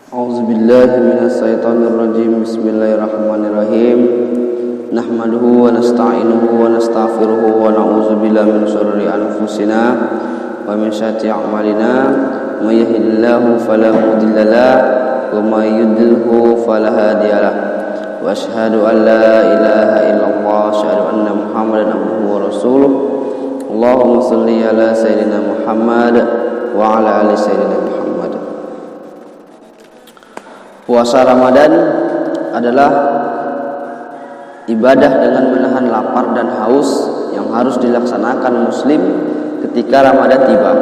A'udzubillahi minasyaitonirrajim. Bismillahirrahmanirrahim. Nahmaduhu wa nasta'inuhu wa nastaghfiruhu wa na'udzubillahi min syururi anfusina wa min syarri a'malina. May yahdihillahu fala mudhillalah wa may yudlilhu fala hadiyalah. Wa asyhadu an la ilaha illallah wa asyhadu anna Muhammadan abduhu wa rasuluh. Allahumma shalli ala sayyidina Muhammad wa ala ali sayyidina Muhammad. Puasa Ramadan adalah ibadah dengan menahan lapar dan haus yang harus dilaksanakan muslim ketika Ramadan tiba.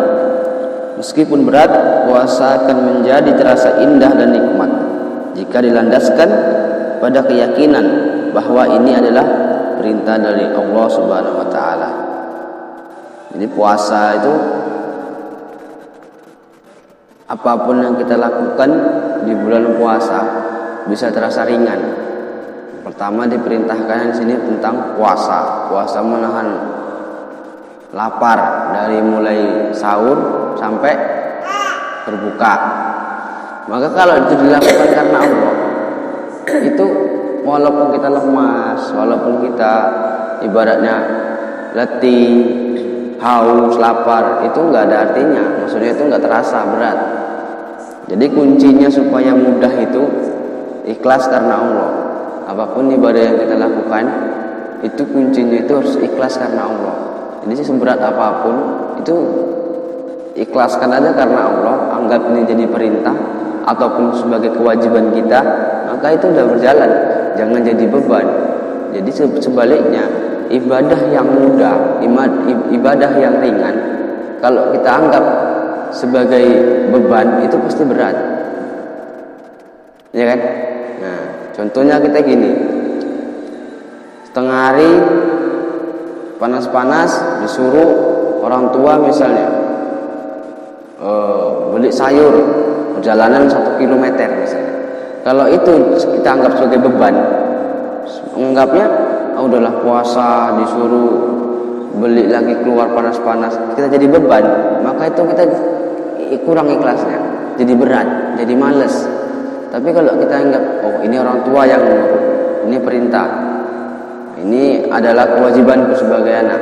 Meskipun berat, puasa akan menjadi terasa indah dan nikmat jika dilandaskan pada keyakinan bahwa ini adalah perintah dari Allah Subhanahu wa taala. Jadi puasa itu apapun yang kita lakukan di bulan puasa bisa terasa ringan. Pertama diperintahkan di sini tentang puasa. Puasa menahan lapar dari mulai sahur sampai berbuka. Maka kalau itu dilakukan karena Allah, itu walaupun kita lemas, walaupun kita ibaratnya letih, haus, lapar, itu nggak ada artinya. Maksudnya itu nggak terasa berat. Jadi kuncinya supaya mudah itu ikhlas karena Allah. Apapun ibadah yang kita lakukan, itu kuncinya itu harus ikhlas karena Allah. Jadi seberat apapun itu ikhlaskan aja karena Allah. Anggap ini jadi perintah ataupun sebagai kewajiban kita, maka itu udah berjalan. Jangan jadi beban. Jadi sebaliknya, ibadah yang mudah, ibadah yang ringan, kalau kita anggap sebagai beban, itu pasti berat, ya kan? Nah, contohnya kita gini, setengah hari panas-panas disuruh orang tua misalnya beli sayur perjalanan 1 kilometer misalnya. Kalau itu kita anggap sebagai beban, anggapnya udahlah puasa disuruh beli lagi keluar panas-panas, kita jadi beban, maka itu kita kurang ikhlasnya, jadi berat, jadi males. Tapi kalau kita anggap ini orang tua yang ini perintah, ini adalah kewajibanku sebagai anak,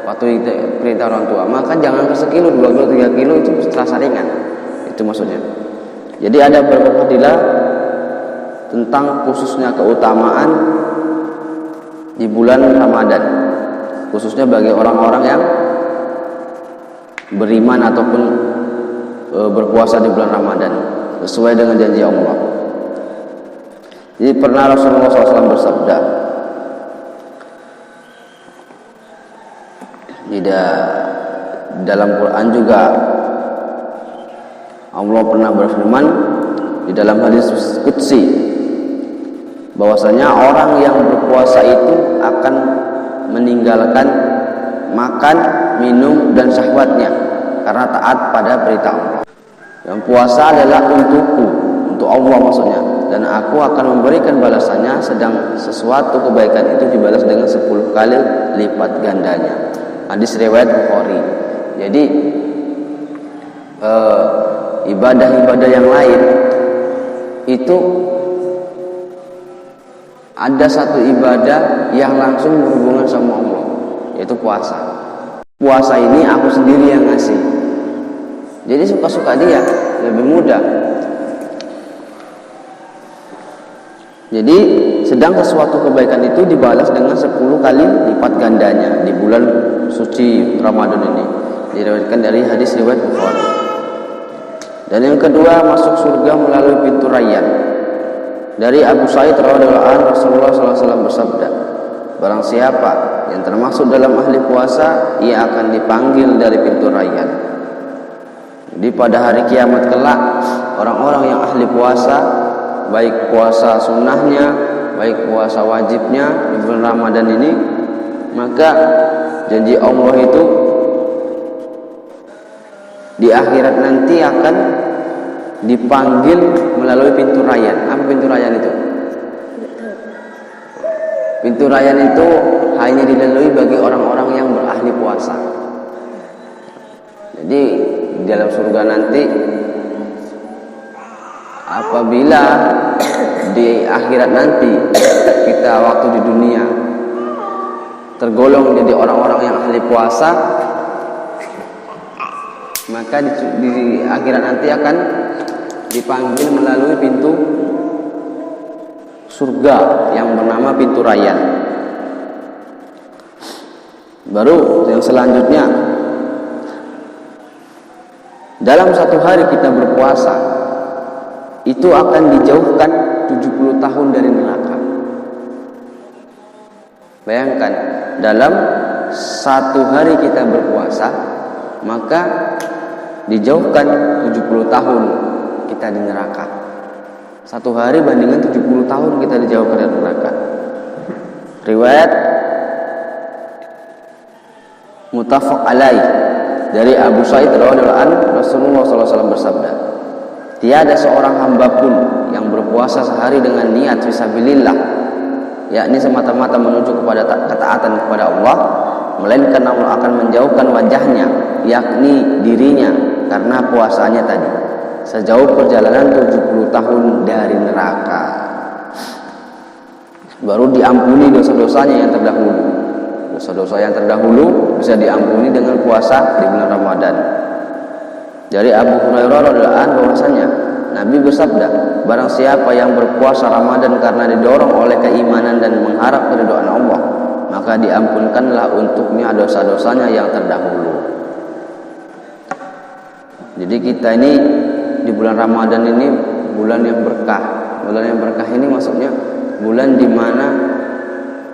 waktu itu perintah orang tua, maka jangan ke sekilo, 2 kilo, 3 kilo itu terasa ringan. Itu maksudnya. Jadi ada beberapa fadilah tentang khususnya keutamaan di bulan Ramadan, khususnya bagi orang-orang yang beriman ataupun berpuasa di bulan Ramadan sesuai dengan janji Allah. Jadi pernah Rasulullah SAW bersabda, di dalam Quran juga Allah pernah berfirman di dalam hadis qudsi, bahwasanya orang yang berpuasa itu akan meninggalkan makan, minum, dan syahwatnya karena taat pada perintah Allah. Yang puasa adalah untukku, untuk Allah maksudnya, dan aku akan memberikan balasannya, sedang sesuatu kebaikan itu dibalas dengan 10 kali lipat gandanya. Hadis riwayat Bukhari. Jadi ibadah-ibadah yang lain itu ada satu ibadah yang langsung berhubungan sama Allah, yaitu puasa. Puasa ini aku sendiri yang ngasih. Jadi suka-suka dia, lebih mudah. Jadi sedang sesuatu kebaikan itu dibalas dengan 10 kali lipat gandanya di bulan suci Ramadan ini. Diriwayatkan dari hadis riwayat Bukhari. Dan yang kedua, masuk surga melalui pintu Rayyan. Dari Abu Sa'id radhiyallahu anhu, Rasulullah SAW bersabda, barang siapa yang termasuk dalam ahli puasa, ia akan dipanggil dari pintu Rayyan. Jadi pada hari kiamat kelak, orang-orang yang ahli puasa, baik puasa sunnahnya, baik puasa wajibnya di bulan Ramadan ini, maka janji Allah itu di akhirat nanti akan dipanggil melalui pintu Rayyan. Apa pintu Rayyan itu? Pintu Rayyan itu hanya dilalui bagi orang-orang yang berahli puasa. Jadi di dalam surga nanti apabila di akhirat nanti kita waktu di dunia tergolong jadi orang-orang yang ahli puasa, maka di akhirat nanti akan dipanggil melalui pintu surga yang bernama pintu Rayyan. Baru yang selanjutnya, dalam satu hari kita berpuasa itu akan dijauhkan 70 tahun dari neraka. Bayangkan, dalam satu hari kita berpuasa maka dijauhkan 70 tahun kita di neraka. Satu hari bandingkan 70 tahun kita dijauhkan dari neraka. Riwayat muttafaq alaih dari Abu Sa'id radhiyallahu anhu, Rasulullah SAW bersabda, tiada seorang hamba pun yang berpuasa sehari dengan niat fisabilillah, yakni semata-mata menuju kepada ketaatan kepada Allah, melainkan Allah akan menjauhkan wajahnya, yakni dirinya, karena puasanya tadi sejauh perjalanan 70 tahun dari neraka. Baru diampuni dosa-dosanya yang terdahulu. Dosa-dosa yang terdahulu bisa diampuni dengan puasa di bulan Ramadan. Dari Abu Hurairah radhiyallahu anhu bahwasanya Nabi bersabda, barang siapa yang berpuasa Ramadan karena didorong oleh keimanan dan mengharap keridhaan Allah, maka diampunkanlah untuknya dosa-dosanya yang terdahulu. Jadi kita ini di bulan Ramadan ini bulan yang berkah. Bulan yang berkah ini maksudnya bulan di mana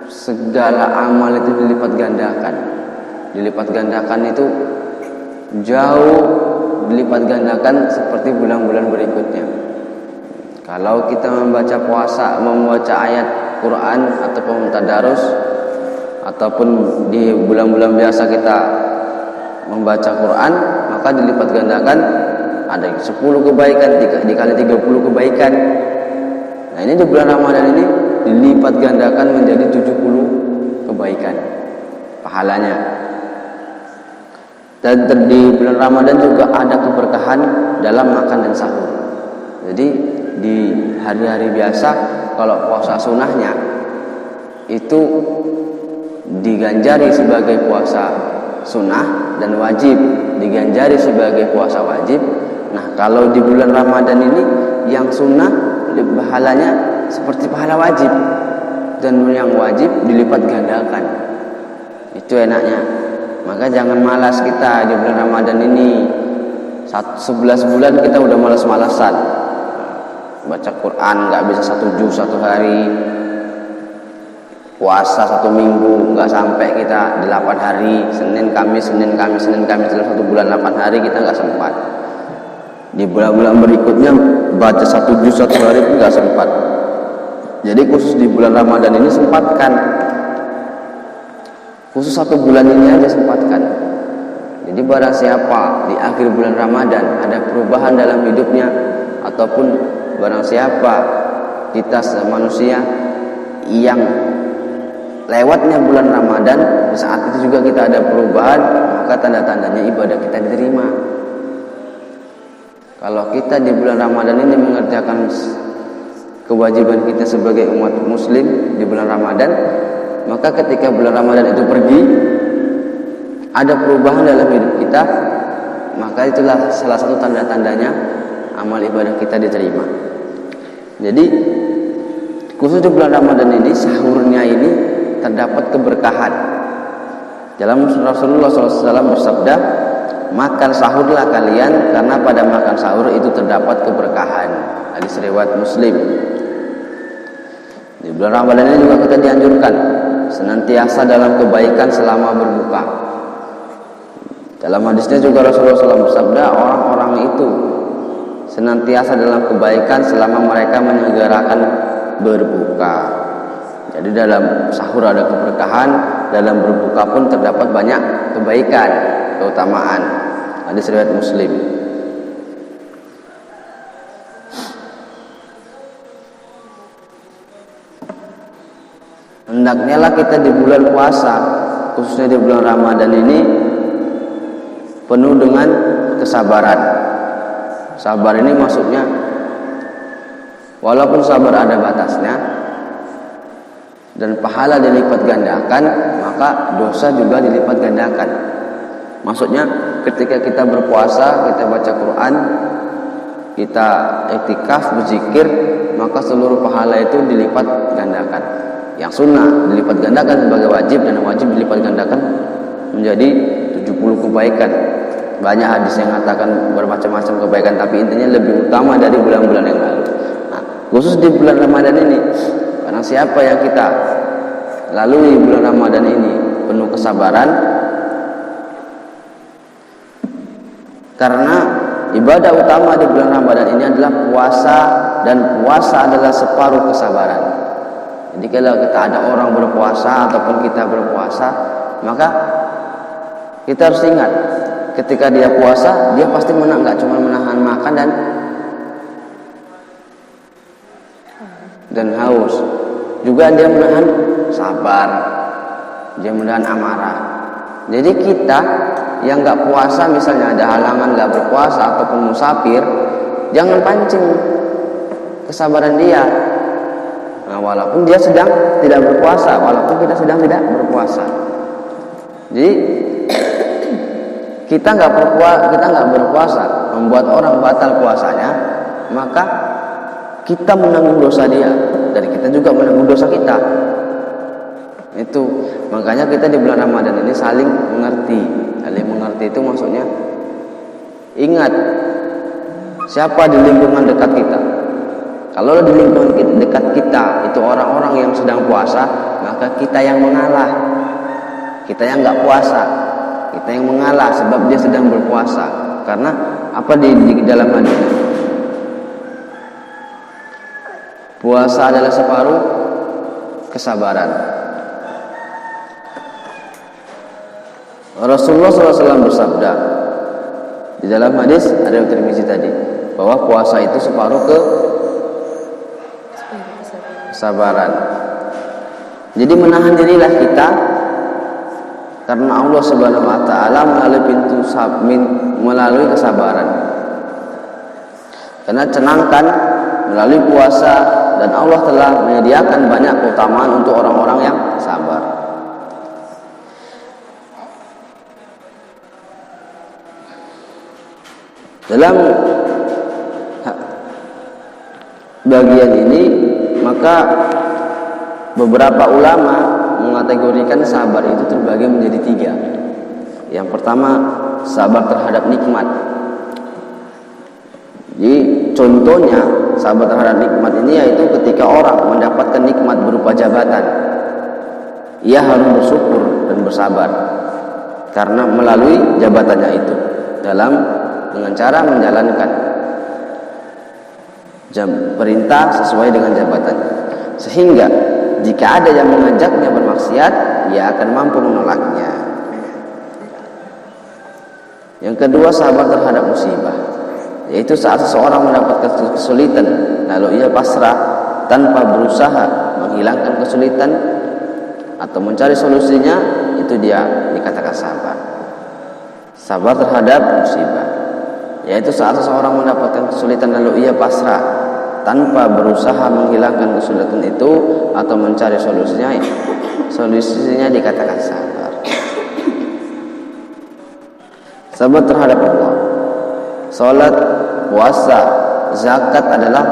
segala amal itu dilipat gandakan. Dilipat gandakan itu jauh dilipat gandakan seperti bulan-bulan berikutnya. Kalau kita membaca puasa, membaca ayat Quran ataupun tadarus, ataupun di bulan-bulan biasa kita membaca Quran, maka dilipat gandakan ada 10 kebaikan dikali 30 kebaikan. Nah, ini di bulan Ramadan ini dilipat gandakan menjadi 70 kebaikan pahalanya. Dan di bulan Ramadan juga ada keberkahan dalam makan dan sahur. Jadi di hari-hari biasa kalau puasa sunnahnya itu diganjari sebagai puasa sunnah dan wajib diganjari sebagai puasa wajib. Nah, kalau di bulan Ramadan ini yang sunnah pahalanya seperti pahala wajib, dan yang wajib dilipat gandakan. Itu enaknya. Maka jangan malas kita di bulan Ramadan ini. 11 bulan kita udah malas-malasan. Baca Quran nggak bisa 1 juz 1 hari. Puasa 1 minggu nggak sampai kita 8 hari. Senin Kamis dalam 1 bulan 8 hari kita nggak sempat. Di bulan-bulan berikutnya baca 1 juz 1 hari pun nggak sempat. Jadi khusus di bulan Ramadan ini sempatkan. Khusus 1 bulan ini aja sempatkan. Jadi barang siapa di akhir bulan Ramadan ada perubahan dalam hidupnya, ataupun barang siapa kita manusia yang lewatnya bulan Ramadan, di saat itu juga kita ada perubahan, maka tanda-tandanya ibadah kita diterima. Kalau kita di bulan Ramadan ini mengerjakan kewajiban kita sebagai umat muslim di bulan Ramadan, maka ketika bulan Ramadan itu pergi, ada perubahan dalam hidup kita, maka itulah salah satu tanda-tandanya amal ibadah kita diterima. Jadi khusus di bulan Ramadan ini, sahurnya ini terdapat keberkahan. Dalam Rasulullah SAW bersabda, makan sahurlah kalian, karena pada makan sahur itu terdapat keberkahan. Hadis riwayat Muslim. Di bulan Ramadan ini juga kita dianjurkan senantiasa dalam kebaikan selama berbuka. Dalam hadisnya juga Rasulullah SAW bersabda, orang-orang itu senantiasa dalam kebaikan selama mereka menyelenggarakan berbuka. Jadi dalam sahur ada keberkahan, dalam berbuka pun terdapat banyak kebaikan, keutamaan. Hadis riwayat Muslim. Hendaknya lah kita di bulan puasa, khususnya di bulan Ramadan ini, penuh dengan kesabaran. Sabar ini maksudnya walaupun sabar ada batasnya dan pahala dilipat gandakan, maka dosa juga dilipat gandakan. Maksudnya ketika kita berpuasa, kita baca Quran, kita iktikaf, berzikir, maka seluruh pahala itu dilipat gandakan. Yang sunnah dilipat gandakan sebagai wajib, dan wajib dilipat gandakan menjadi 70 kebaikan. Banyak hadis yang mengatakan bermacam-macam kebaikan, tapi intinya lebih utama dari bulan-bulan yang lalu. Nah, khusus di bulan Ramadan ini, barang siapa yang kita lalui bulan Ramadan ini penuh kesabaran, karena ibadah utama di bulan Ramadan ini adalah puasa, dan puasa adalah separuh kesabaran. Jadi kalau kita ada orang berpuasa ataupun kita berpuasa, maka kita harus ingat, ketika dia puasa, dia pasti nggak cuma menahan makan dan haus, juga dia menahan sabar, dia menahan amarah. Jadi kita yang nggak puasa, misalnya ada halangan nggak berpuasa ataupun musafir, jangan pancing kesabaran dia. Nah, walaupun dia sedang tidak berpuasa, walaupun kita sedang tidak berpuasa. Jadi kita nggak berpuasa membuat orang batal puasanya, maka kita menanggung dosa dia, dan kita juga menanggung dosa kita. Itu makanya kita di bulan Ramadan ini saling mengerti. Saling mengerti itu maksudnya, ingat siapa di lingkungan dekat kita. Kalau di lingkungan dekat kita itu orang-orang yang sedang puasa, maka kita yang mengalah, kita yang nggak puasa, kita yang mengalah sebab dia sedang berpuasa. Karena apa di dalam hadis? Puasa adalah separuh kesabaran. Rasulullah SAW bersabda di dalam hadis ada yang Tirmizi tadi, bahwa puasa itu separuh kesabaran. Jadi menahan dirilah kita, karena Allah Subhanahu wa taala melalui pintu melalui kesabaran. Karena cenangkan melalui puasa, dan Allah telah menyediakan banyak keutamaan untuk orang-orang yang sabar. Dalam bagian ini, maka beberapa ulama mengategorikan sabar itu terbagi menjadi 3. Yang pertama, sabar terhadap nikmat. Jadi contohnya sabar terhadap nikmat ini yaitu ketika orang mendapatkan nikmat berupa jabatan, ia harus bersyukur dan bersabar karena melalui jabatannya itu, dengan cara menjalankan perintah sesuai dengan jabatan. Sehingga jika ada yang mengajaknya bermaksiat, ia akan mampu menolaknya. Yang kedua, sabar terhadap musibah, yaitu saat seseorang mendapatkan kesulitan lalu ia pasrah tanpa berusaha menghilangkan kesulitan atau mencari solusinya, itu dia dikatakan sabar. Sabar terhadap musibah, yaitu saat seseorang mendapatkan kesulitan lalu ia pasrah tanpa berusaha menghilangkan kesulitan itu atau mencari solusinya dikatakan sabar. Sabar terhadap Allah. Salat, puasa, zakat adalah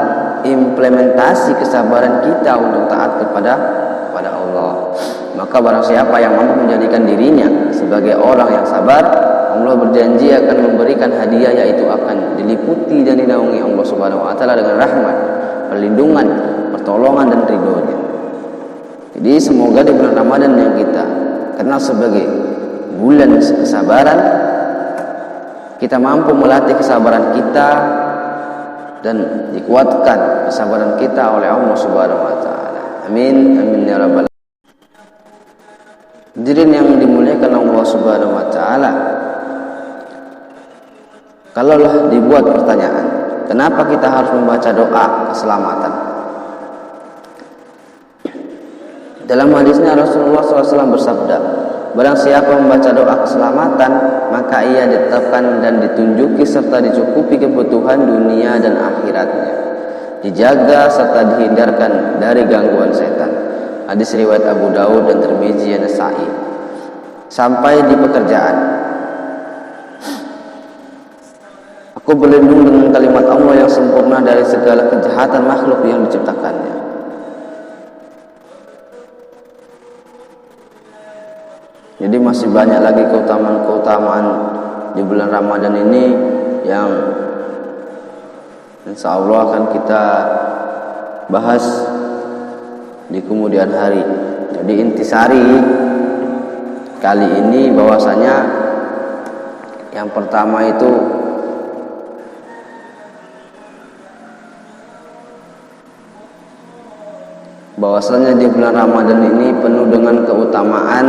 implementasi kesabaran kita untuk taat kepada Allah. Maka barang siapa yang mampu menjadikan dirinya sebagai orang yang sabar, Allah berjanji akan memberikan hadiah, yaitu akan diliputi dan dinaungi Allah Subhanahu wa taala dengan rahmat, perlindungan, pertolongan dan ridhonya. Jadi semoga di bulan Ramadan yang kita kenal sebagai bulan kesabaran, kita mampu melatih kesabaran kita dan dikuatkan kesabaran kita oleh Allah Subhanahu wa taala. Amin amin ya rabbal alamin. Hadirin yang dimuliakan Allah Subhanahu wa taala, kalaulah dibuat pertanyaan, kenapa kita harus membaca doa keselamatan? Dalam hadisnya Rasulullah SAW bersabda, barang siapa membaca doa keselamatan, maka ia ditetapkan dan ditunjuki serta dicukupi kebutuhan dunia dan akhiratnya. dijaga serta dihindarkan dari gangguan setan. Hadis riwayat Abu Daud dan Tirmizi dan Nasa'i. Sampai di pekerjaan, aku berlindung dengan kalimat Allah yang sempurna dari segala kejahatan makhluk yang diciptakannya. Jadi masih banyak lagi keutamaan-keutamaan di bulan Ramadan ini yang insya Allah akan kita bahas di kemudian hari. Jadi intisari kali ini bahwasanya yang pertama itu bahwasanya di bulan Ramadan ini penuh dengan keutamaan,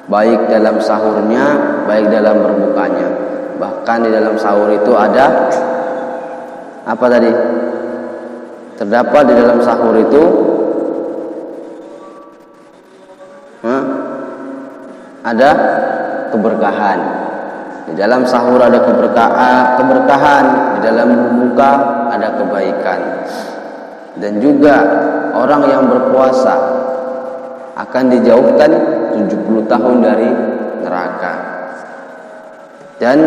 baik dalam sahurnya, baik dalam berbukanya. Bahkan di dalam sahur itu ada apa tadi? Terdapat di dalam sahur itu ada keberkahan. Di dalam sahur ada keberkahan, di dalam berbuka ada kebaikan. Dan juga orang yang berpuasa akan dijauhkan 70 tahun dari neraka. Dan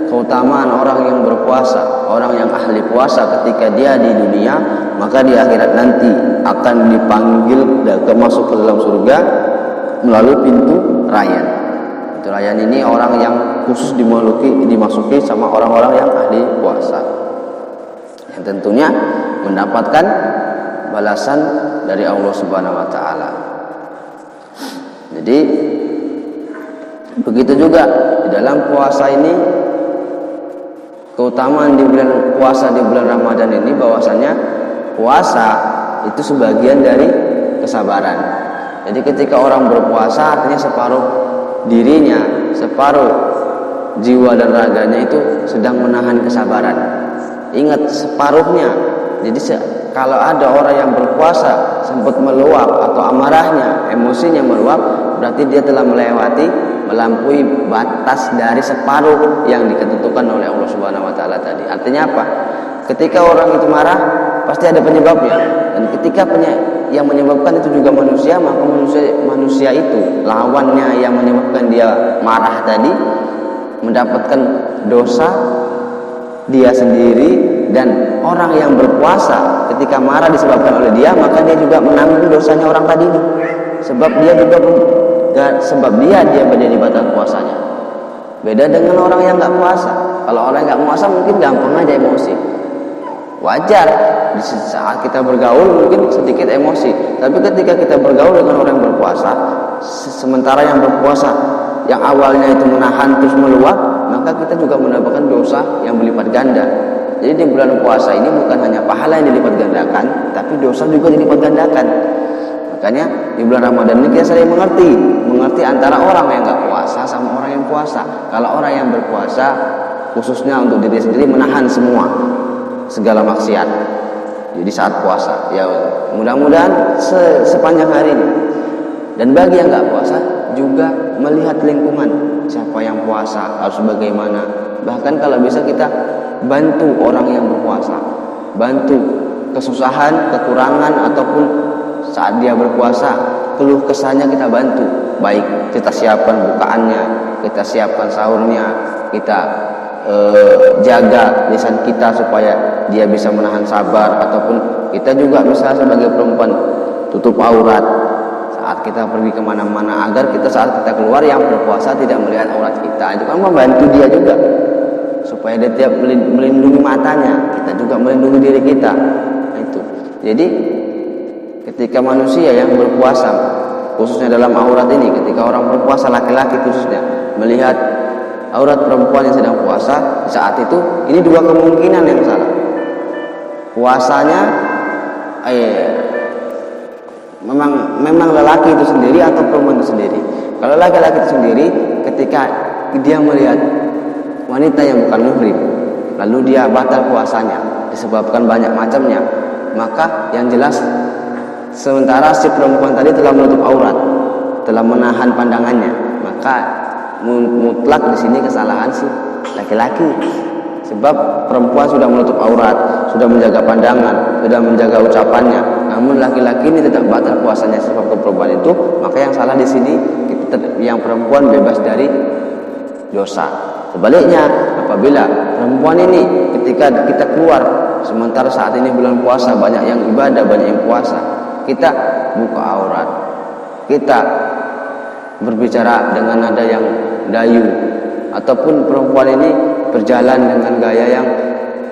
keutamaan orang yang berpuasa, orang yang ahli puasa ketika dia di dunia, maka di akhirat nanti akan dipanggil dan masuk ke dalam surga melalui pintu Rayyan. Pintu Rayyan ini orang yang khusus dimasuki sama orang-orang yang ahli puasa, yang tentunya mendapatkan balasan dari Allah Subhanahu wa taala. Jadi begitu juga di dalam puasa ini, keutamaan di bulan puasa di bulan Ramadan ini bahwasanya puasa itu sebagian dari kesabaran. Jadi ketika orang berpuasa artinya separuh dirinya, separuh jiwa dan raganya itu sedang menahan kesabaran. Ingat, separuhnya. Jadi kalau ada orang yang berpuasa sempat meluap atau amarahnya, emosinya meluap, berarti dia telah melampaui batas dari separuh yang ditentukan oleh Allah Subhanahu wa taala tadi. Artinya apa? Ketika orang itu marah, pasti ada penyebabnya. Dan ketika yang menyebabkan itu juga manusia, maka manusia itu lawannya yang menyebabkan dia marah tadi mendapatkan dosa dia sendiri. Dan orang yang berpuasa ketika marah disebabkan oleh dia, maka dia juga menanggung dosanya orang tadi ini. Sebab dia menjadi batal puasanya. Beda dengan orang yang nggak puasa. Kalau orang yang nggak puasa mungkin gampang aja emosi. Wajar di saat kita bergaul mungkin sedikit emosi. Tapi ketika kita bergaul dengan orang yang berpuasa, sementara yang berpuasa yang awalnya itu menahan terus meluap, maka kita juga mendapatkan dosa yang berlipat ganda. Jadi di bulan puasa ini bukan hanya pahala yang dilipat gandakan, tapi dosa juga dilipat gandakan. Makanya di bulan Ramadan ini kita saling mengerti antara orang yang nggak puasa sama orang yang puasa. Kalau orang yang berpuasa khususnya untuk diri sendiri menahan segala maksiat. Jadi saat puasa, ya mudah-mudahan sepanjang hari ini. Dan bagi yang nggak puasa juga melihat lingkungan, siapa yang puasa harus bagaimana. Bahkan kalau bisa kita bantu orang yang berpuasa, bantu kesusahan, kekurangan ataupun saat dia berpuasa keluh kesahnya kita bantu. Baik kita siapkan bukaannya, kita siapkan sahurnya, kita jaga lisan kita supaya dia bisa menahan sabar, ataupun kita juga bisa sebagai perempuan tutup aurat saat kita pergi kemana-mana, agar kita saat kita keluar yang berpuasa tidak melihat aurat kita. Itu kan membantu dia juga supaya dia tidak melindungi matanya, kita juga melindungi diri kita. Itu. Jadi ketika manusia yang berpuasa khususnya dalam aurat ini, ketika orang berpuasa laki-laki khususnya melihat aurat perempuan yang sedang puasa, saat itu ini dua kemungkinan yang salah. Puasanya memang lelaki itu sendiri atau perempuan itu sendiri. Kalau laki-laki itu sendiri, ketika dia melihat wanita yang bukan muhrim, lalu dia batal puasanya disebabkan banyak macamnya, maka yang jelas sementara si perempuan tadi telah menutup aurat, telah menahan pandangannya, maka mutlak di sini kesalahan si laki-laki. Si Sebab perempuan sudah menutup aurat, sudah menjaga pandangan, sudah menjaga ucapannya. Namun laki-laki ini tetap batal puasanya sebab perempuan itu. Maka yang salah di sini yang perempuan bebas dari dosa. Sebaliknya, apabila perempuan ini ketika kita keluar, sementara saat ini bulan puasa, banyak yang ibadah, banyak yang puasa, kita buka aurat, kita berbicara dengan nada yang dayu, ataupun perempuan ini berjalan dengan gaya yang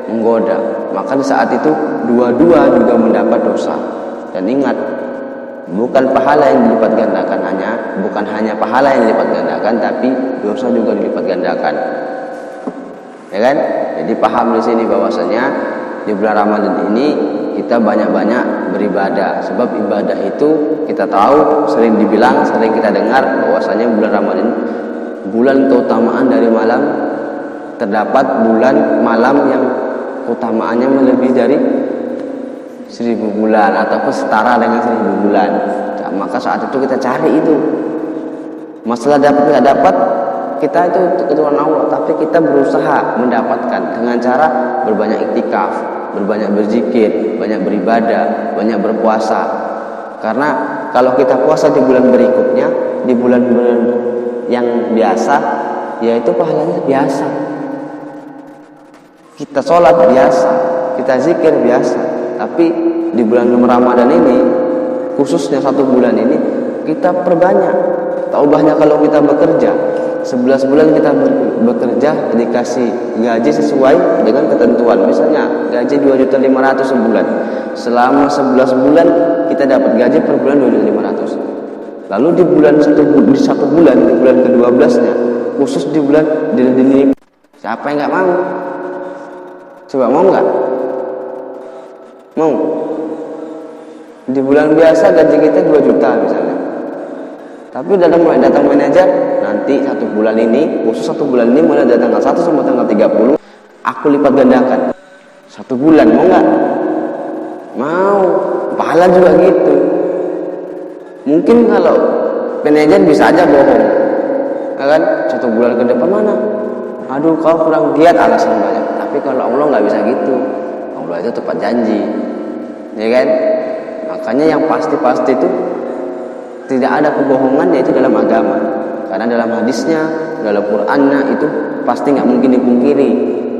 menggoda, maka di saat itu dua-dua juga mendapat dosa. Dan ingat, bukan pahala yang dilipat gandakan, bukan hanya pahala yang dilipat gandakan, tapi dosa juga dilipat gandakan. Ya kan? Jadi paham di sini bahwasanya di bulan Ramadan ini kita banyak-banyak beribadah. Sebab ibadah itu kita tahu, sering dibilang, sering kita dengar bahwasanya bulan Ramadan bulan keutamaan dari malam, terdapat bulan malam yang keutamaannya melebihi dari 1000 bulan ataupun setara dengan 1000 bulan. Nah, maka saat itu kita cari itu. Masalah dapat tidak dapat, kita itu keturunan Allah, tapi kita berusaha mendapatkan dengan cara berbanyak iktikaf, berbanyak berzikir, banyak beribadah, banyak berpuasa. Karena kalau kita puasa di bulan berikutnya, di bulan-bulan yang biasa, yaitu pahalanya biasa. Kita sholat biasa, kita zikir biasa. Tapi di bulan Ramadan ini, khususnya 1 bulan ini, kita perbanyak. Taubahnya kalau kita bekerja 11 bulan kita bekerja, dikasih gaji sesuai dengan ketentuan. Misalnya gaji 2.500.000 sebulan. Selama 11 bulan kita dapat gaji per bulan 2.500.000. Lalu di satu bulan, di bulan ke-12-nya, khusus di bulan ini, siapa yang nggak mau? Coba mau nggak? Mau? Di bulan biasa gaji kita 2 juta misalnya. Tapi mulai datang manajer, nanti 1 bulan ini, khusus 1 bulan ini, mulai dari tanggal 1 sampai tanggal 30, aku lipat gandakan. 1 bulan, mau nggak? Mau. Pahala juga gitu. Mungkin kalau manajer bisa aja bohong, ya kan? 1 bulan ke depan mana? Aduh, kau kurang giat, alasan banyak. Tapi kalau Allah nggak bisa gitu. Allah itu tepat janji, ya kan? Makanya yang pasti-pasti itu tidak ada kebohongan, yaitu dalam agama. Karena dalam hadisnya, dalam Qur'annya itu pasti nggak mungkin dipungkiri.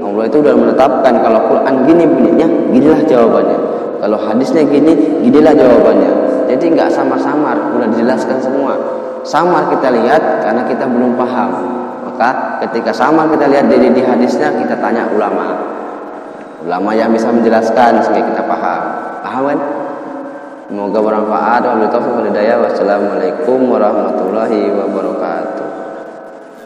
Allah itu sudah menetapkan kalau Quran gini bunyinya, ginilah jawabannya. Kalau hadisnya gini, ginilah jawabannya. Jadi nggak samar-samar, sudah dijelaskan semua. Samar kita lihat karena kita belum paham. Maka ketika samar kita lihat di hadisnya, kita tanya ulama yang bisa menjelaskan sehingga kita paham. Paham kan? Semoga bermanfaat. Wassalamualaikum warahmatullahi wabarakatuh.